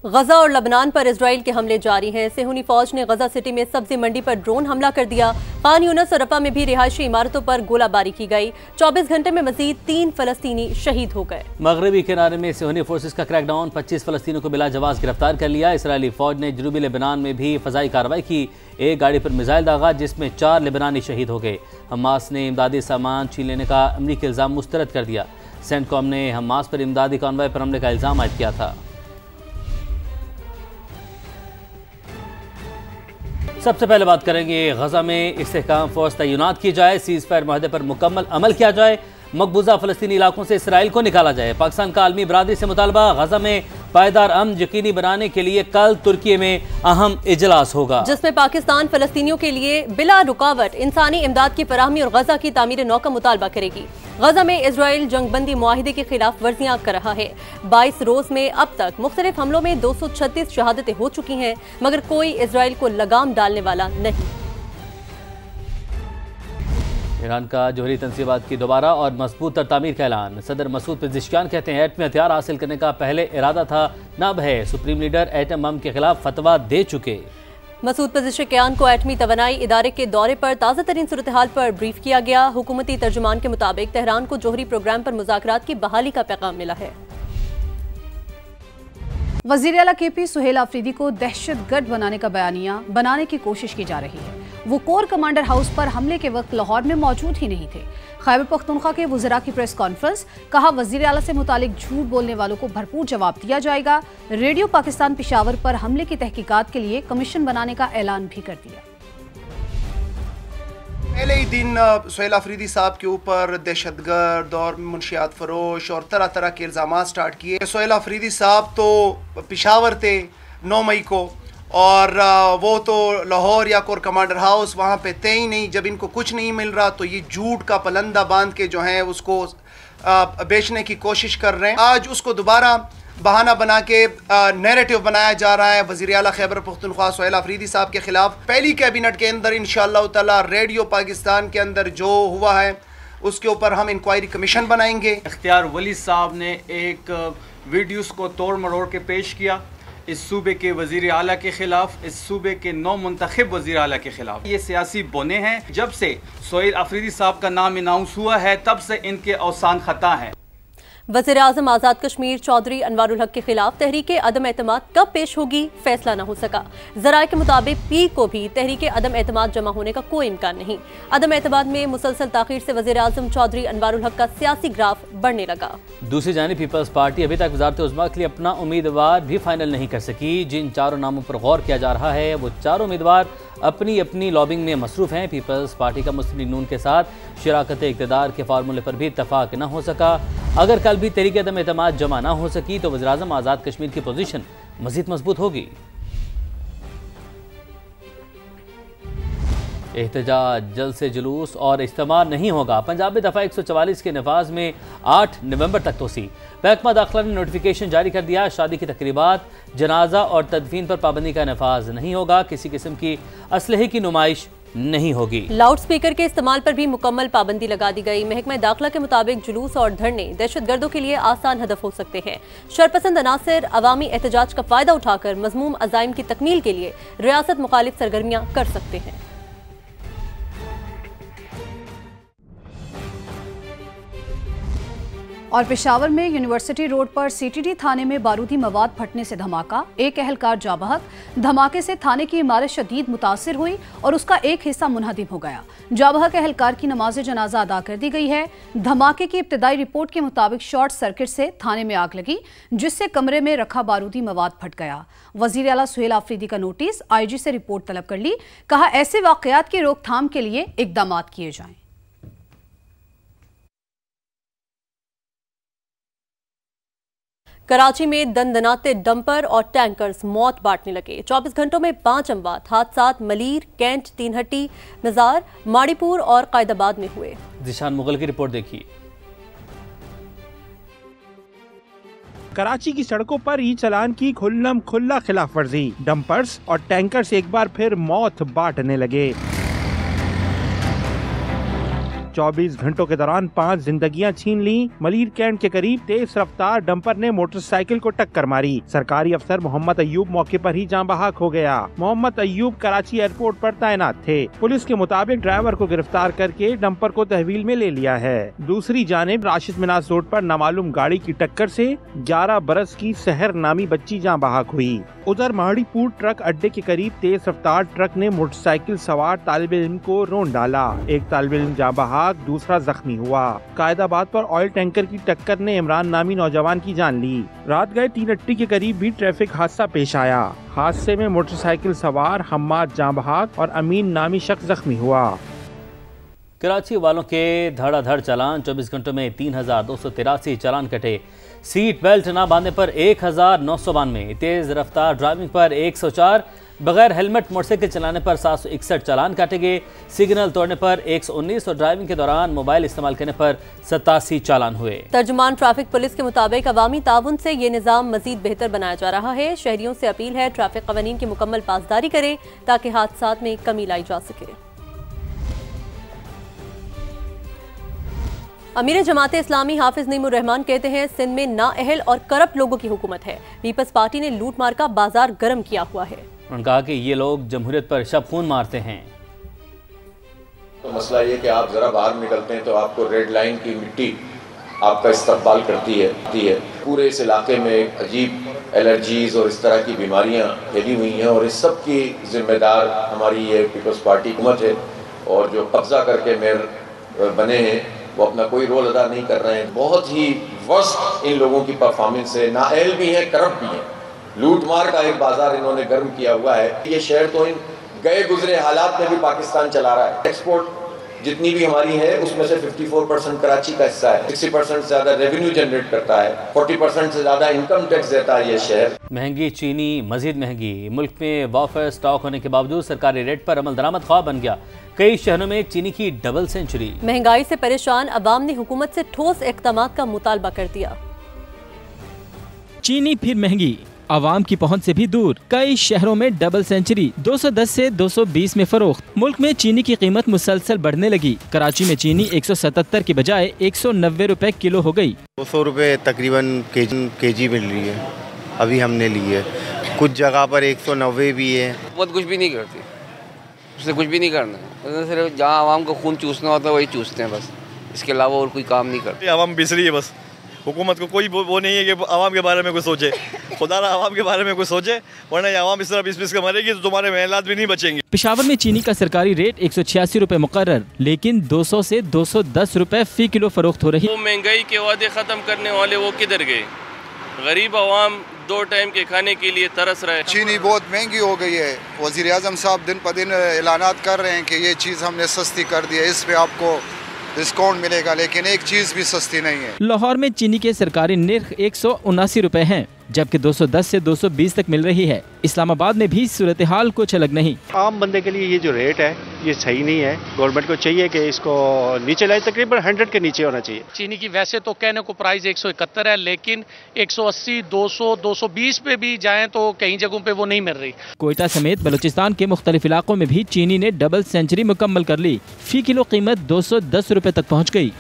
गजा और लबनान पर इजराइल के हमले जारी हैं। सेहूनी फौज ने गजा सिटी में सब्जी मंडी पर ड्रोन हमला कर दिया। खान यूनिस और रफा में भी रिहायशी इमारतों पर गोलाबारी की गई। 24 घंटे में मजीद 3 फलस्तीनी शहीद हो गए। मगरबी किनारे में सेहूनी फोर्सेस का क्रैकडाउन, 25 फलस्तीनों को बिला जवाज गिरफ्तार कर लिया। इसराइली फौज ने जनूबी लेबनान में भी फजाई कार्रवाई की। एक गाड़ी पर मिसाइल दागा जिसमें 4 लेबनानी शहीद हो गए। हमास ने इमदादी सामान छीन लेने का अमरीकी इल्जाम मुस्तरद कर दिया। सेंटकॉम ने हमास पर इमदादी कॉन्वॉय पर हमले का इल्जाम आयद किया था। सबसे पहले बात करेंगे गजा में इस्तेहकाम फौज तैनात की जाए, सीज फायर माहदे पर मुकम्मल अमल किया जाए, मकबूजा फलस्तीनी इलाकों से इसराइल को निकाला जाए। पाकिस्तान का आलमी बरादरी से मुतालबा, गजा में पायदार अमन यकीनी बनाने के लिए कल तुर्की में अहम इजलास होगा, जिसमें पाकिस्तान फलस्तीनियों के लिए बिला रुकावट इंसानी इमदाद की फराहमी और गजा की तामीर नौ का मुतालबा करेगी। गजा में इसराइल जंगबंदी मुआहिदे की खिलाफ वर्जियां कर रहा है। 22 रोज में अब तक मुख्तलिफ हमलों में 236 शहादतें हो चुकी हैं, मगर कोई इसराइल को लगाम डालने वाला नहीं। ईरान का जोहरी तंसीबात की दोबारा और मजबूत तर तामीर का ऐलान। सदर मसूद पेज़ेश्कियान कहते हैं एटमी हथियार हासिल करने का पहले इरादा था, नब है। सुप्रीम लीडर एटम बम के खिलाफ फतवा दे चुके। मसूद पेज़ेश्कियान को एटमी तवानाई इदारे के दौरे पर ताज़ा तरीन सूरत हाल पर ब्रीफ किया गया। हुकूमती तर्जुमान के मुताबिक तेहरान को जोहरी प्रोग्राम पर मुज़ाकरात की बहाली का पैगाम मिला है। वज़ीर आला KP सुहेल आफरीदी को दहशतगर्द बनाने का बयानिया बनाने की कोशिश की जा रही है। वो कोर कमांडर हाउस पर हमले के वक्त लाहौर में मौजूद ही नहीं थे। खैबर पख्तूनख्वा के वज़रा की प्रेस कॉन्फ्रेंस, कहा वज़ीर आला से मुतालिक झूठ बोलने वालों को भरपूर जवाब दिया जाएगा। रेडियो पाकिस्तान पेशावर पर हमले की तहकीकात के लिए कमीशन बनाने का ऐलान भी कर दिया। पहले ही दिन सुहेल आफरीदी साहब के ऊपर दहशतगर्द और मुनशियात फरोश और तरह तरह के इल्ज़ाम स्टार्ट किए। सुहेल आफरीदी साहब तो पेशावर थे 9 मई को, और वो तो लाहौर या कोर कमांडर हाउस वहाँ पे थे ही नहीं। जब इनको कुछ नहीं मिल रहा तो ये झूठ का पलंदा बांध के जो है उसको बेचने की कोशिश कर रहे हैं। आज उसको दोबारा बहाना बना के नैरेटिव बनाया जा रहा है वज़ीर आला खैबर पख्तूनख्वा सुहेल आफरीदी साहब के खिलाफ। पहली कैबिनेट के अंदर इंशाअल्लाह ताला रेडियो पाकिस्तान के अंदर जो हुआ है उसके ऊपर हम इंक्वायरी कमीशन बनाएंगे। इख्तियार वली साहब ने एक वीडियोस को तोड़ मरोड़ के पेश किया इस सूबे के वज़ीर आला के खिलाफ, इस सूबे के नौ मुंतखब वज़ीर आला के खिलाफ। ये सियासी बोने हैं। जब से सुहेल आफरीदी साहब का नाम अनाउंस हुआ है तब से इनके औसान खता हैं। वज़ीर आज़म आज़ाद कश्मीर चौधरी अनवारुल हक के खिलाफ तहरीक अदम एतमाद कब पेश होगी, फैसला न हो सका। ज़राए के मुताबिक पीर को भी तहरीक अदम एतमाद जमा होने का कोई इम्कान नहीं। अदम एतमाद में मुसलसल ताखीर से वज़ीर आज़म चौधरी अनवारुल हक का सियासी ग्राफ बढ़ने लगा। दूसरी जानिब पीपल्स पार्टी अभी तक वज़ारत उज़्मा के लिए अपना उम्मीदवार भी फाइनल नहीं कर सकी। जिन 4 नामों पर गौर किया जा रहा है वो 4 उम्मीदवार अपनी अपनी लॉबिंग में मसरूफ़ हैं। पीपल्स पार्टी का मुस्लिम लीग नून के साथ शराकत इक़्तिदार के फार्मूले पर भी इत्तफाक न हो सका। अगर कल भी तहरीक अदम एतमाद जमा न हो सकी तो वज़ीर आज़म आज़ाद कश्मीर की पोजीशन मज़ीद मजबूत होगी। एहतजाज जल्द से जुलूस और इज्तिमा नहीं होगा। पंजाब में दफ़ा 144 के नफाज में 8 नवंबर तक तोसी। महकमा दाखिला ने नोटिफिकेशन जारी कर दिया। शादी की तकरीबात, जनाजा और तदफीन पर पाबंदी का नफाज नहीं होगा। किसी किस्म की असलहे की नुमाइश नहीं होगी। लाउड स्पीकर के इस्तेमाल पर भी मुकम्मल पाबंदी लगा दी गई। महकमा दाखिला के मुताबिक जुलूस और धरने दहशतगर्दों के लिए आसान हदफ हो सकते हैं। शरपसंद अनासर अवामी एहतजाज का फायदा उठाकर मज़मूम अज़ाइम की तकमील के लिए रियासत मुखालिफ सरगर्मियाँ कर सकते हैं। और पेशावर में यूनिवर्सिटी रोड पर CTD थाने में बारूदी मवाद फटने से धमाका, एक अहलकार जा बहक। धमाके से थाने की इमारत शदीद मुतासिर हुई और उसका एक हिस्सा मुनहदिम हो गया। जा बहक अहलकार की नमाज जनाजा अदा कर दी गई है। धमाके की इब्तदाई रिपोर्ट के मुताबिक शॉर्ट सर्किट से थाने में आग लगी, जिससे कमरे में रखा बारूदी मवाद फट गया। वज़ीर आला सुहेल आफरीदी का नोटिस, IG से रिपोर्ट तलब कर ली। कहा ऐसे वाक़यात की रोकथाम के लिए इक़दाम किए जाएं। कराची में दंदनाते डंपर और टैंकर्स मौत बांटने लगे। 24 घंटों में 5 अमवात। हादसात मलीर, कैंट, तीनहट्टी, नजार, माड़ीपुर और कायदाबाद में हुए। जिशान मुगल की रिपोर्ट देखिए। कराची की सड़कों पर ई चलान की खुल्लम खुल्ला खिलाफ वर्जी। डंपर्स और टैंकर्स एक बार फिर मौत बांटने लगे। 24 घंटों के दौरान 5 जिंदगियां छीन ली। मलीर कैंट के करीब तेज रफ्तार डंपर ने मोटरसाइकिल को टक्कर मारी। सरकारी अफसर मोहम्मद अयूब मौके पर ही जान बहक हो गया। मोहम्मद अयूब कराची एयरपोर्ट पर तैनात थे। पुलिस के मुताबिक ड्राइवर को गिरफ्तार करके डंपर को तहवील में ले लिया है। दूसरी जानिब राशिद मिनास रोड पर नामालूम गाड़ी की टक्कर से 11 बरस की सहर नामी बच्ची जान बहक हुई। उधर महाड़ीपुर ट्रक अड्डे के करीब तेज रफ्तार ट्रक ने मोटरसाइकिल सवार तालिब इल्म को रोन डाला। एक तालिब इल्म जान बहक, दूसरा जख्मी हुआ। कायदाबाद पर ऑयल टैंकर की टक्कर ने इमरान नामी नौजवान की जान ली। रात गए 3 अट्टी के करीब भी ट्रैफिक हादसा पेश आया। हादसे में मोटरसाइकिल सवार हम्माद जान बहक और अमीन नामी शख्स जख्मी हुआ। कराची वालों के धड़ाधड़ चालान, 24 घंटों में 3283 चालान कटे। सीट बेल्ट न बांधने पर 1992, तेज रफ्तार ड्राइविंग पर 104, बगैर हेलमेट मोटरसाइकिल चलाने पर 761 चालान काटे गए। सिग्नल तोड़ने पर 119 और ड्राइविंग के दौरान मोबाइल इस्तेमाल करने पर 87 चालान हुए। तर्जुमान ट्रैफिक पुलिस के मुताबिक अवामी ताउन से ये निज़ाम मजीद बेहतर बनाया जा रहा है। शहरियों से अपील है ट्रैफिक कवानीन की मुकम्मल पासदारी करें ताकि हादसात में कमी लाई जा सके। अमीर जमात इस्लामी हाफिज नईमुर रहमान कहते हैं सिंध में नाअहल और करप्ट लोगों की हुकूमत है। पीपल्स पार्टी ने लूट मार का बाजार गर्म किया हुआ है। उन्होंने कहा कि ये लोग जमहूरियत पर शब खून मारते हैं। तो मसला ये कि आप जरा बाहर निकलते हैं तो आपको रेड लाइन की मिट्टी आपका इस्तकबाल करती है। पूरे इस इलाके में एक अजीब एलर्जीज और इस तरह की बीमारियां फैली हुई हैं और इस सब की जिम्मेदार हमारी ये पीपल्स पार्टी हुकूमत है। और जो कब्जा करके मेयर बने हैं वो अपना कोई रोल अदा नहीं कर रहे हैं। बहुत ही वर्स्ट इन लोगों की परफॉर्मेंस है। नाअहल भी हैं, करप्ट भी हैं। लूट मार का एक बाजार इन्होंने गर्म किया हुआ है। ये शहर तो इन गए गुजरे हालात में भी पाकिस्तान चला रहा है। एक्सपोर्ट जितनी भी हमारी है उसमें से 54% कराची का हिस्सा है। 60% से ज्यादा रेवेन्यू जनरेट करता है। 40% से ज्यादा इनकम टैक्स देता है ये शहर। महंगी चीनी मजीद महंगी। मुल्क में वाफर स्टॉक होने के बावजूद सरकारी रेट पर अमल दरामद ख्वाब बन गया। कई शहरों में चीनी की डबल सेंचुरी। महंगाई से परेशान अवाम ने हुकूमत से ठोस इक़दामात का मुतालबा कर दिया। चीनी फिर महंगी, आवाम की पहुंच से भी दूर। कई शहरों में डबल सेंचुरी, 210 से 220 में फरोख्त। मुल्क में चीनी की कीमत मुसलसल बढ़ने लगी। कराची में चीनी 177 की बजाय 190 रुपए किलो हो गई। 200 रुपए तकरीबन केजी मिल रही है। अभी हमने ली है। कुछ जगह पर 190 भी है। बहुत कुछ भी नहीं करती, उससे कुछ भी नहीं करना है। सिर्फ जहाँ आवाम को खून चूसना होता है वही चूसते हैं बस, इसके अलावा और कोई काम नहीं करते। आवाम बिस रही है बस। हुकूमत को कोई वो नहीं है कि आवाम के बारे में कुछ सोचे। खुदा ना आवाम के बारे में कुछ सोचे, वरना ये आवाम इस तरह बिस के मरेगी तो तुम्हारे महलात भी नहीं बचेंगे। पेशावर में चीनी का सरकारी रेट 186 रुपए मुकर्रर, लेकिन 200 से 210 रुपए फी किलो फरोख्त हो रही। वो महंगाई के वादे खत्म करने वाले वो किधर गए? गरीब आवाम 2 टाइम के खाने के लिए तरस रहे। चीनी बहुत महंगी हो गई है। वज़ीर आज़म साहब दिन प दिन ऐलानात कर रहे हैं कि ये चीज़ हमने सस्ती कर दी है, इस पे आपको डिस्काउंट मिलेगा, लेकिन एक चीज़ भी सस्ती नहीं है। लाहौर में चीनी के सरकारी निर्ख 179 रुपए हैं, जबकि 210 से 220 तक मिल रही है। इस्लामाबाद में भी सूरत हाल कुछ अलग नहीं। आम बंदे के लिए ये जो रेट है ये सही नहीं है। गवर्नमेंट को चाहिए कि इसको नीचे लाए, तकरीबन 100 के नीचे होना चाहिए। चीनी की वैसे तो कहने को प्राइस 171 है, लेकिन 180, 200, 220 पे भी जाएं तो कई जगहों पे वो नहीं मिल रही। कोयटा समेत बलूचिस्तान के मुख्तलिफ इलाकों में भी चीनी ने डबल सेंचुरी मुकम्मल कर ली। फी किलो कीमत 210 रुपए तक पहुँच गई।